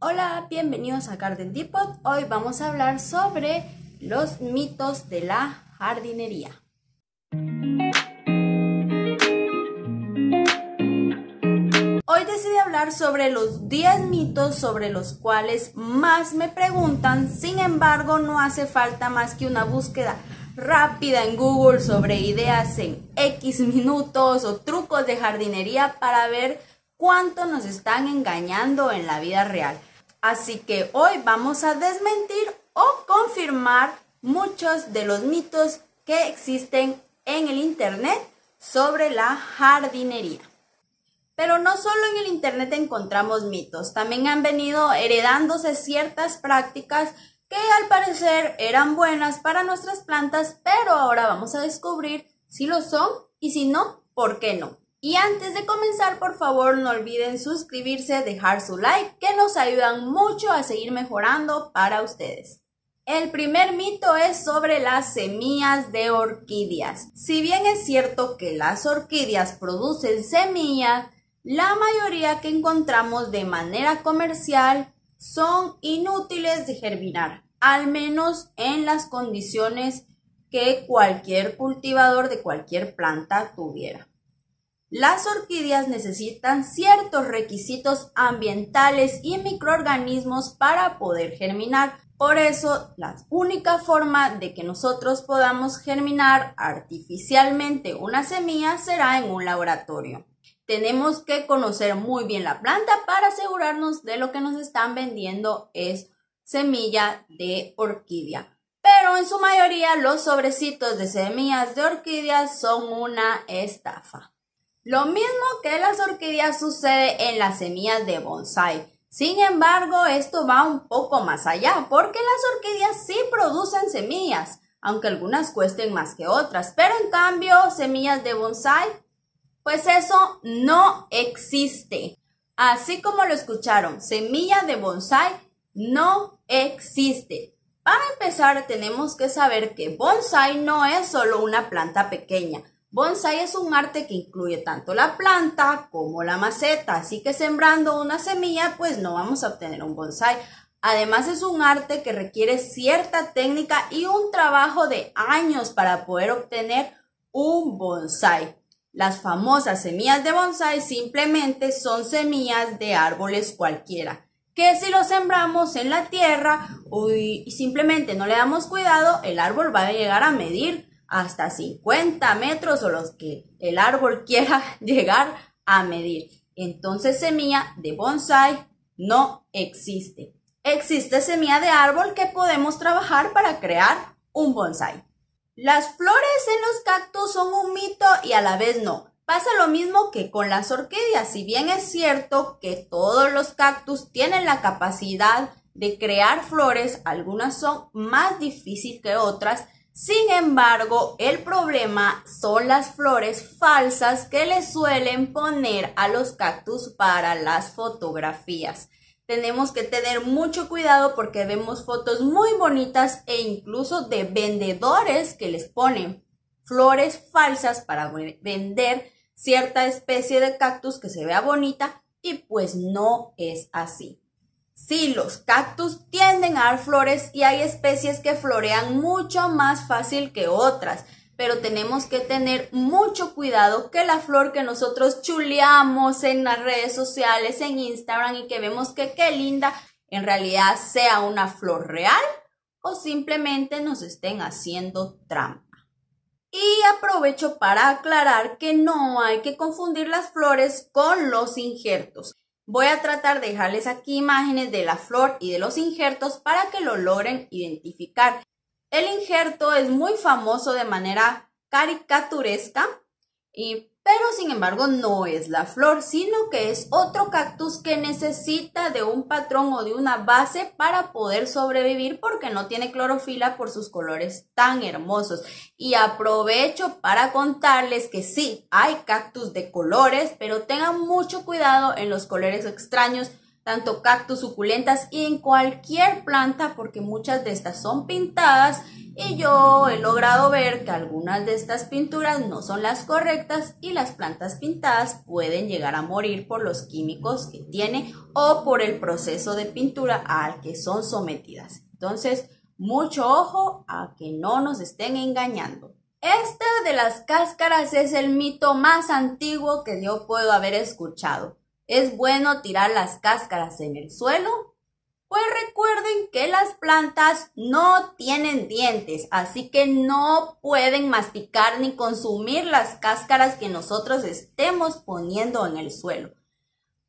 Hola, bienvenidos a Garden Depot. Hoy vamos a hablar sobre los mitos de la jardinería. Hoy decidí hablar sobre los 10 mitos sobre los cuales más me preguntan. Sin embargo, no hace falta más que una búsqueda rápida en Google sobre ideas en X minutos o trucos de jardinería para ver cuánto nos están engañando en la vida real. Así que hoy vamos a desmentir o confirmar muchos de los mitos que existen en el internet sobre la jardinería. Pero no solo en el internet encontramos mitos, también han venido heredándose ciertas prácticas que al parecer eran buenas para nuestras plantas, pero ahora vamos a descubrir si lo son y si no, ¿por qué no? Y antes de comenzar, por favor, no olviden suscribirse, dejar su like, que nos ayudan mucho a seguir mejorando para ustedes. El primer mito es sobre las semillas de orquídeas. Si bien es cierto que las orquídeas producen semillas, la mayoría que encontramos de manera comercial son inútiles de germinar, al menos en las condiciones que cualquier cultivador de cualquier planta tuviera. Las orquídeas necesitan ciertos requisitos ambientales y microorganismos para poder germinar. Por eso, la única forma de que nosotros podamos germinar artificialmente una semilla será en un laboratorio. Tenemos que conocer muy bien la planta para asegurarnos de lo que nos están vendiendo es semilla de orquídea. Pero en su mayoría los sobrecitos de semillas de orquídeas son una estafa. Lo mismo que las orquídeas sucede en las semillas de bonsái. Sin embargo, esto va un poco más allá, porque las orquídeas sí producen semillas, aunque algunas cuesten más que otras. Pero en cambio, semillas de bonsái, pues eso no existe. Así como lo escucharon, semilla de bonsái no existe. Para empezar, tenemos que saber que bonsái no es solo una planta pequeña. Bonsái es un arte que incluye tanto la planta como la maceta, así que sembrando una semilla pues no vamos a obtener un bonsái. Además es un arte que requiere cierta técnica y un trabajo de años para poder obtener un bonsái. Las famosas semillas de bonsái simplemente son semillas de árboles cualquiera, que si lo sembramos en la tierra y simplemente no le damos cuidado, el árbol va a llegar a medir hasta 50 metros o los que el árbol quiera llegar a medir. Entonces semilla de bonsái no existe. Existe semilla de árbol que podemos trabajar para crear un bonsái. Las flores en los cactus son un mito y a la vez no. Pasa lo mismo que con las orquídeas. Si bien es cierto que todos los cactus tienen la capacidad de crear flores, algunas son más difíciles que otras. Sin embargo, el problema son las flores falsas que le suelen poner a los cactus para las fotografías. Tenemos que tener mucho cuidado porque vemos fotos muy bonitas e incluso de vendedores que les ponen flores falsas para vender cierta especie de cactus que se vea bonita y pues no es así. Sí, los cactus tienden a dar flores y hay especies que florean mucho más fácil que otras, pero tenemos que tener mucho cuidado que la flor que nosotros chuleamos en las redes sociales, en Instagram y que vemos que qué linda, en realidad sea una flor real o simplemente nos estén haciendo trampa. Y aprovecho para aclarar que no hay que confundir las flores con los injertos. Voy a tratar de dejarles aquí imágenes de la flor y de los injertos para que lo logren identificar. El injerto es muy famoso de manera caricaturesca, pero sin embargo no es la flor, sino que es otro cactus que necesita de un patrón o de una base para poder sobrevivir porque no tiene clorofila por sus colores tan hermosos. Y aprovecho para contarles que sí, hay cactus de colores, pero tengan mucho cuidado en los colores extraños, tanto cactus, suculentas y en cualquier planta porque muchas de estas son pintadas y yo he logrado ver que algunas de estas pinturas no son las correctas y las plantas pintadas pueden llegar a morir por los químicos que tienen o por el proceso de pintura al que son sometidas. Entonces, mucho ojo a que no nos estén engañando. Este de las cáscaras es el mito más antiguo que yo puedo haber escuchado. ¿Es bueno tirar las cáscaras en el suelo? Pues recuerden que las plantas no tienen dientes, así que no pueden masticar ni consumir las cáscaras que nosotros estemos poniendo en el suelo.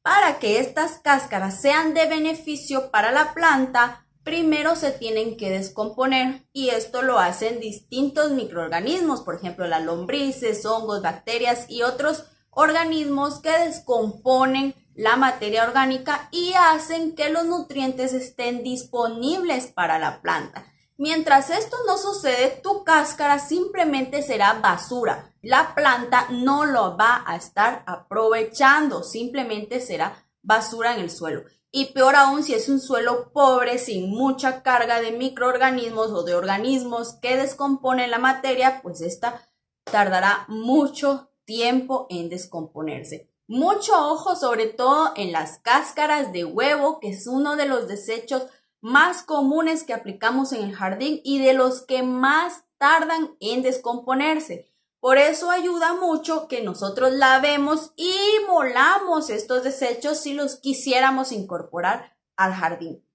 Para que estas cáscaras sean de beneficio para la planta, primero se tienen que descomponer y esto lo hacen distintos microorganismos, por ejemplo las lombrices, hongos, bacterias y otros organismos que descomponen la materia orgánica y hacen que los nutrientes estén disponibles para la planta. Mientras esto no sucede, tu cáscara simplemente será basura. La planta no lo va a estar aprovechando, simplemente será basura en el suelo. Y peor aún si es un suelo pobre, sin mucha carga de microorganismos o de organismos que descomponen la materia, pues esta tardará mucho tiempo en descomponerse. Mucho ojo sobre todo en las cáscaras de huevo, que es uno de los desechos más comunes que aplicamos en el jardín y de los que más tardan en descomponerse. Por eso ayuda mucho que nosotros lavemos y molamos estos desechos si los quisiéramos incorporar al jardín.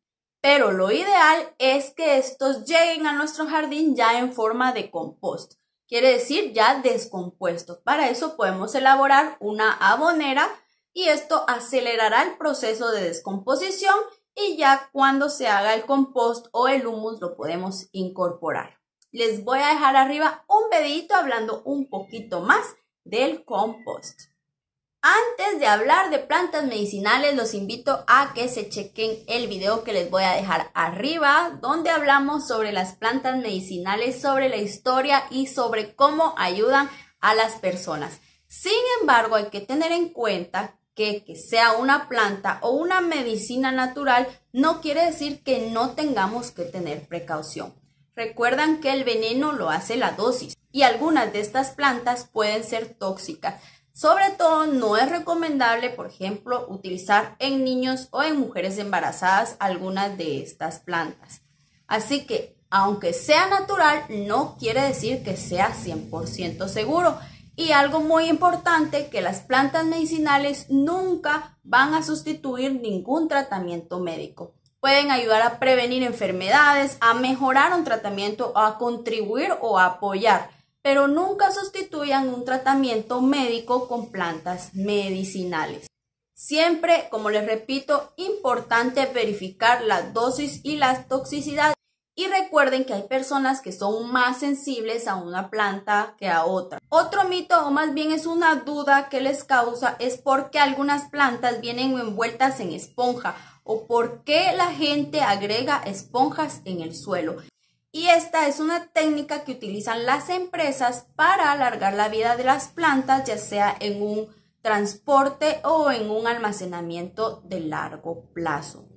Pero lo ideal es que estos lleguen a nuestro jardín ya en forma de compost. Quiere decir ya descompuesto. Para eso podemos elaborar una abonera y esto acelerará el proceso de descomposición y ya cuando se haga el compost o el humus lo podemos incorporar. Les voy a dejar arriba un videito hablando un poquito más del compost. Antes de hablar de plantas medicinales, los invito a que se chequen el video que les voy a dejar arriba, donde hablamos sobre las plantas medicinales, sobre la historia y sobre cómo ayudan a las personas. Sin embargo, hay que tener en cuenta que sea una planta o una medicina natural no quiere decir que no tengamos que tener precaución. Recuerdan que el veneno lo hace la dosis y algunas de estas plantas pueden ser tóxicas. Sobre todo no es recomendable, por ejemplo, utilizar en niños o en mujeres embarazadas algunas de estas plantas. Así que, aunque sea natural, no quiere decir que sea 100% seguro. Y algo muy importante, que las plantas medicinales nunca van a sustituir ningún tratamiento médico. Pueden ayudar a prevenir enfermedades, a mejorar un tratamiento, a contribuir o a apoyar, pero nunca sustituyan un tratamiento médico con plantas medicinales. Siempre, como les repito, importante verificar la dosis y la toxicidad. Y recuerden que hay personas que son más sensibles a una planta que a otra. Otro mito, o más bien es una duda que les causa, es por qué algunas plantas vienen envueltas en esponja o por qué la gente agrega esponjas en el suelo. Y esta es una técnica que utilizan las empresas para alargar la vida de las plantas, ya sea en un transporte o en un almacenamiento de largo plazo.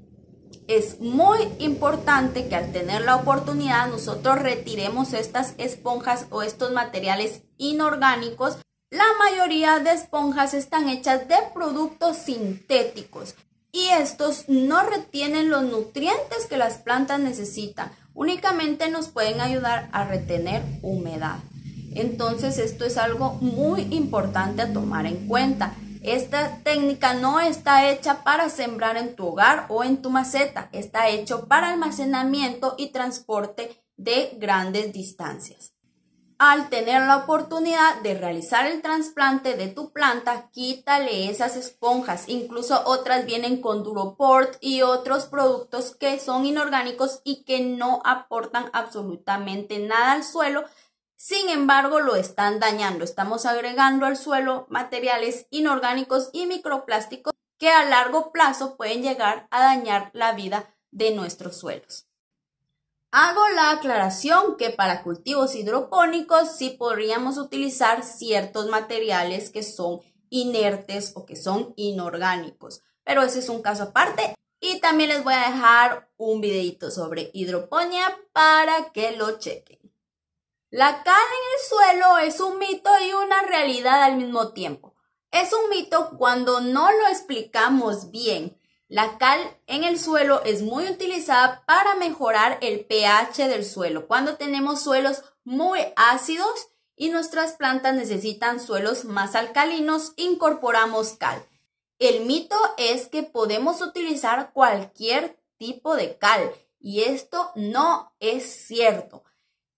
Es muy importante que al tener la oportunidad nosotros retiremos estas esponjas o estos materiales inorgánicos. La mayoría de esponjas están hechas de productos sintéticos y estos no retienen los nutrientes que las plantas necesitan. Únicamente nos pueden ayudar a retener humedad. Entonces esto es algo muy importante a tomar en cuenta. Esta técnica no está hecha para sembrar en tu hogar o en tu maceta. Está hecho para almacenamiento y transporte de grandes distancias. Al tener la oportunidad de realizar el trasplante de tu planta, quítale esas esponjas. Incluso otras vienen con Duroport y otros productos que son inorgánicos y que no aportan absolutamente nada al suelo. Sin embargo, lo están dañando. Estamos agregando al suelo materiales inorgánicos y microplásticos que a largo plazo pueden llegar a dañar la vida de nuestros suelos. Hago la aclaración que para cultivos hidropónicos sí podríamos utilizar ciertos materiales que son inertes o que son inorgánicos, pero ese es un caso aparte. Y también les voy a dejar un videito sobre hidroponía para que lo chequen. La cal en el suelo es un mito y una realidad al mismo tiempo. Es un mito cuando no lo explicamos bien. La cal en el suelo es muy utilizada para mejorar el pH del suelo. Cuando tenemos suelos muy ácidos y nuestras plantas necesitan suelos más alcalinos, incorporamos cal. El mito es que podemos utilizar cualquier tipo de cal y esto no es cierto.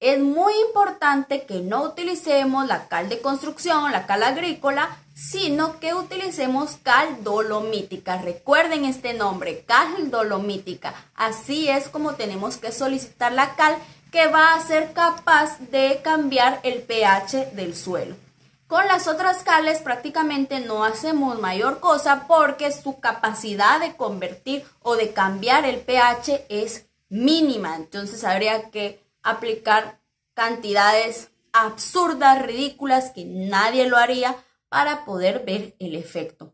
Es muy importante que no utilicemos la cal de construcción, la cal agrícola, sino que utilicemos cal dolomítica. Recuerden este nombre, cal dolomítica. Así es como tenemos que solicitar la cal que va a ser capaz de cambiar el pH del suelo. Con las otras cales prácticamente no hacemos mayor cosa porque su capacidad de convertir o de cambiar el pH es mínima. Entonces habría que aplicar cantidades absurdas, ridículas, que nadie lo haría para poder ver el efecto.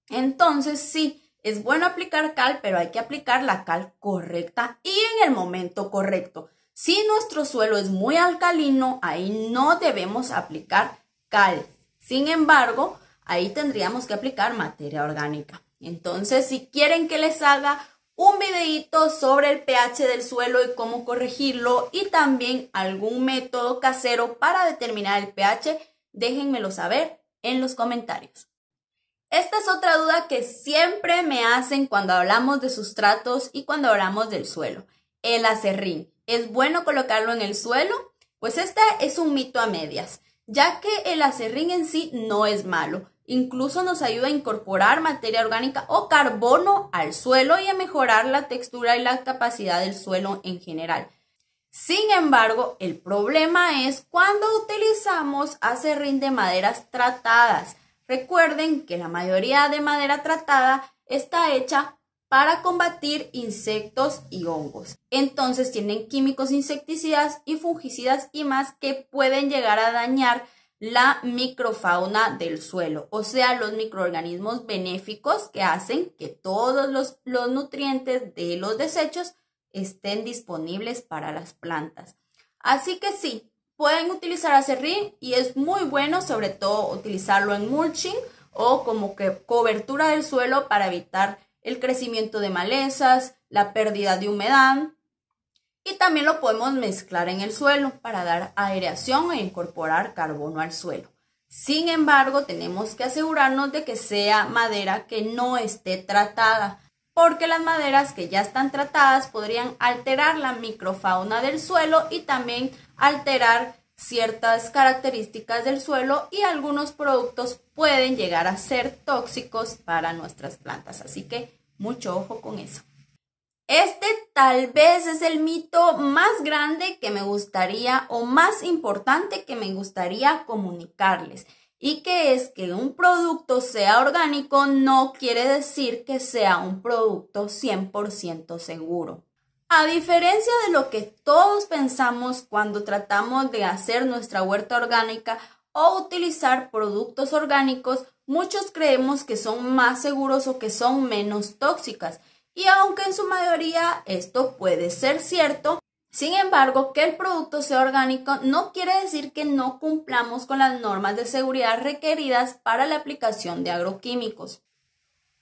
Entonces sí, es bueno aplicar cal, pero hay que aplicar la cal correcta y en el momento correcto. Si nuestro suelo es muy alcalino, ahí no debemos aplicar cal. Sin embargo, ahí tendríamos que aplicar materia orgánica. Entonces, si quieren que les haga un videito sobre el pH del suelo y cómo corregirlo y también algún método casero para determinar el pH, déjenmelo saber en los comentarios. Esta es otra duda que siempre me hacen cuando hablamos de sustratos y cuando hablamos del suelo. El acerrín, ¿es bueno colocarlo en el suelo? Pues este es un mito a medias, ya que el acerrín en sí no es malo. Incluso nos ayuda a incorporar materia orgánica o carbono al suelo y a mejorar la textura y la capacidad del suelo en general. Sin embargo, el problema es cuando utilizamos acerrín de maderas tratadas. Recuerden que la mayoría de madera tratada está hecha para combatir insectos y hongos. Entonces tienen químicos insecticidas y fungicidas y más que pueden llegar a dañar la microfauna del suelo, o sea, los microorganismos benéficos que hacen que todos los nutrientes de los desechos estén disponibles para las plantas. Así que sí, pueden utilizar acerrín y es muy bueno, sobre todo utilizarlo en mulching o como que cobertura del suelo para evitar el crecimiento de malezas, la pérdida de humedad. Y también lo podemos mezclar en el suelo para dar aireación e incorporar carbono al suelo. Sin embargo, tenemos que asegurarnos de que sea madera que no esté tratada, porque las maderas que ya están tratadas podrían alterar la microfauna del suelo y también alterar ciertas características del suelo y algunos productos pueden llegar a ser tóxicos para nuestras plantas. Así que mucho ojo con eso. Este tal vez es el mito más grande que me gustaría o más importante que me gustaría comunicarles y que es que un producto sea orgánico no quiere decir que sea un producto 100% seguro. A diferencia de lo que todos pensamos cuando tratamos de hacer nuestra huerta orgánica o utilizar productos orgánicos, muchos creemos que son más seguros o que son menos tóxicas. Y aunque en su mayoría esto puede ser cierto, sin embargo, que el producto sea orgánico no quiere decir que no cumplamos con las normas de seguridad requeridas para la aplicación de agroquímicos.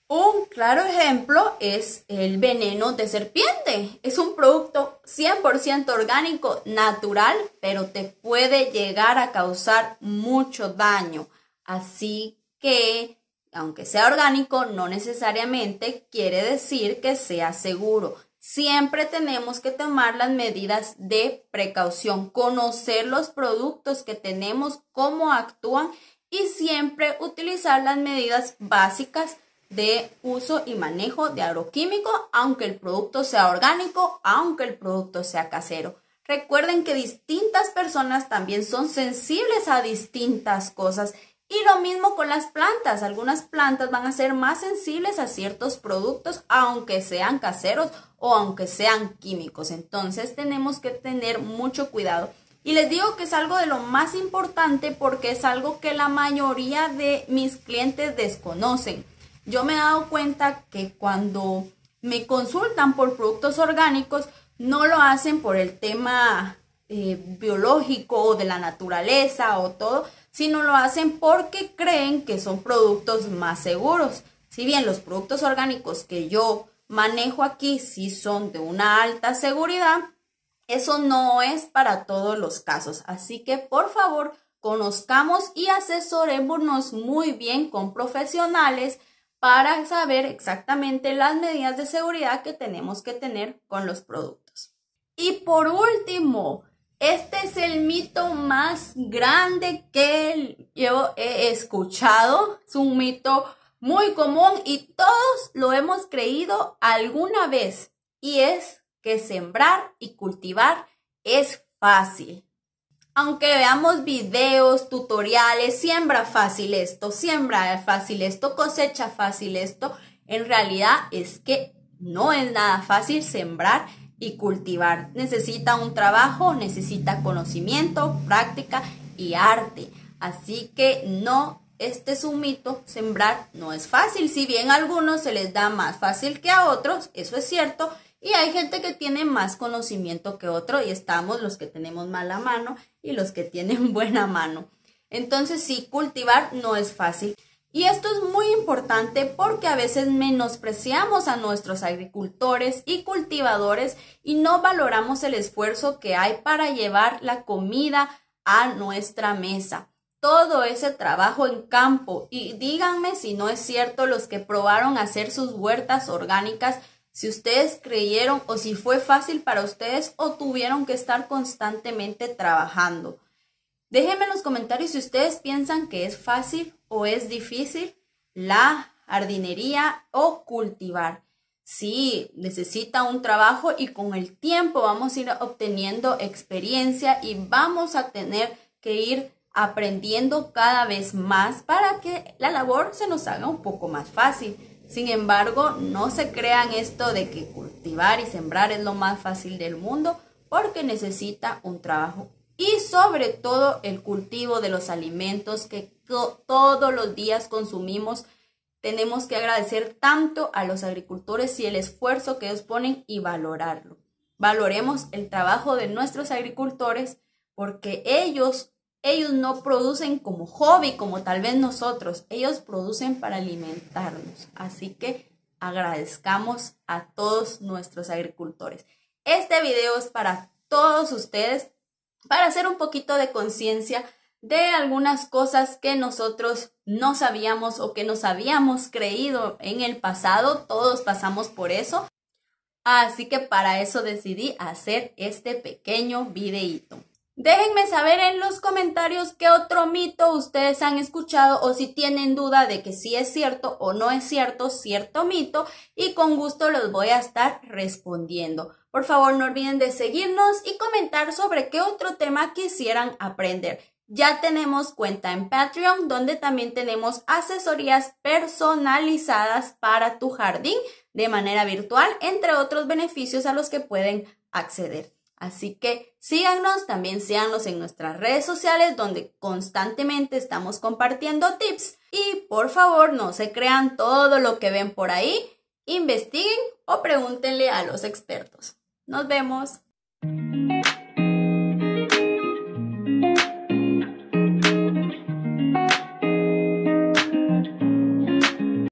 Un claro ejemplo es el veneno de serpiente. Es un producto 100% orgánico, natural, pero te puede llegar a causar mucho daño. Así que aunque sea orgánico, no necesariamente quiere decir que sea seguro. Siempre tenemos que tomar las medidas de precaución, conocer los productos que tenemos, cómo actúan y siempre utilizar las medidas básicas de uso y manejo de agroquímico, aunque el producto sea orgánico, aunque el producto sea casero. Recuerden que distintas personas también son sensibles a distintas cosas. Y lo mismo con las plantas. Algunas plantas van a ser más sensibles a ciertos productos, aunque sean caseros o aunque sean químicos. Entonces tenemos que tener mucho cuidado. Y les digo que es algo de lo más importante porque es algo que la mayoría de mis clientes desconocen. Yo me he dado cuenta que cuando me consultan por productos orgánicos, no lo hacen por el tema biológico o de la naturaleza o todo, sino lo hacen porque creen que son productos más seguros. Si bien los productos orgánicos que yo manejo aquí sí son de una alta seguridad, eso no es para todos los casos. Así que por favor, conozcamos y asesorémonos muy bien con profesionales para saber exactamente las medidas de seguridad que tenemos que tener con los productos. Y por último, este es el mito más grande que yo he escuchado. Es un mito muy común y todos lo hemos creído alguna vez, y es que sembrar y cultivar es fácil. Aunque veamos videos, tutoriales, siembra fácil esto, cosecha fácil esto, en realidad es que no es nada fácil sembrar y cultivar. Necesita un trabajo, necesita conocimiento, práctica y arte. Así que no, este es un mito, sembrar no es fácil. Si bien a algunos se les da más fácil que a otros, eso es cierto, y hay gente que tiene más conocimiento que otro, y estamos los que tenemos mala mano y los que tienen buena mano. Entonces sí, cultivar no es fácil. Y esto es muy importante porque a veces menospreciamos a nuestros agricultores y cultivadores y no valoramos el esfuerzo que hay para llevar la comida a nuestra mesa. Todo ese trabajo en campo, y díganme si no es cierto los que probaron hacer sus huertas orgánicas, si ustedes creyeron o si fue fácil para ustedes o tuvieron que estar constantemente trabajando. Déjenme en los comentarios si ustedes piensan que es fácil o es difícil la jardinería o cultivar. Sí, necesita un trabajo y con el tiempo vamos a ir obteniendo experiencia y vamos a tener que ir aprendiendo cada vez más para que la labor se nos haga un poco más fácil. Sin embargo, no se crean esto de que cultivar y sembrar es lo más fácil del mundo, porque necesita un trabajo. Y sobre todo el cultivo de los alimentos que todos los días consumimos. Tenemos que agradecer tanto a los agricultores y el esfuerzo que ellos ponen y valorarlo. Valoremos el trabajo de nuestros agricultores porque ellos no producen como hobby, como tal vez nosotros. Ellos producen para alimentarnos. Así que agradezcamos a todos nuestros agricultores. Este video es para todos ustedes, para hacer un poquito de conciencia de algunas cosas que nosotros no sabíamos o que nos habíamos creído en el pasado. Todos pasamos por eso. Así que para eso decidí hacer este pequeño videíto. Déjenme saber en los comentarios qué otro mito ustedes han escuchado o si tienen duda de que sí es cierto o no es cierto mito, y con gusto los voy a estar respondiendo. Por favor, no olviden de seguirnos y comentar sobre qué otro tema quisieran aprender. Ya tenemos cuenta en Patreon, donde también tenemos asesorías personalizadas para tu jardín de manera virtual, entre otros beneficios a los que pueden acceder. Así que síganos, también síganos en nuestras redes sociales, donde constantemente estamos compartiendo tips. Y por favor, no se crean todo lo que ven por ahí, investiguen o pregúntenle a los expertos. Nos vemos.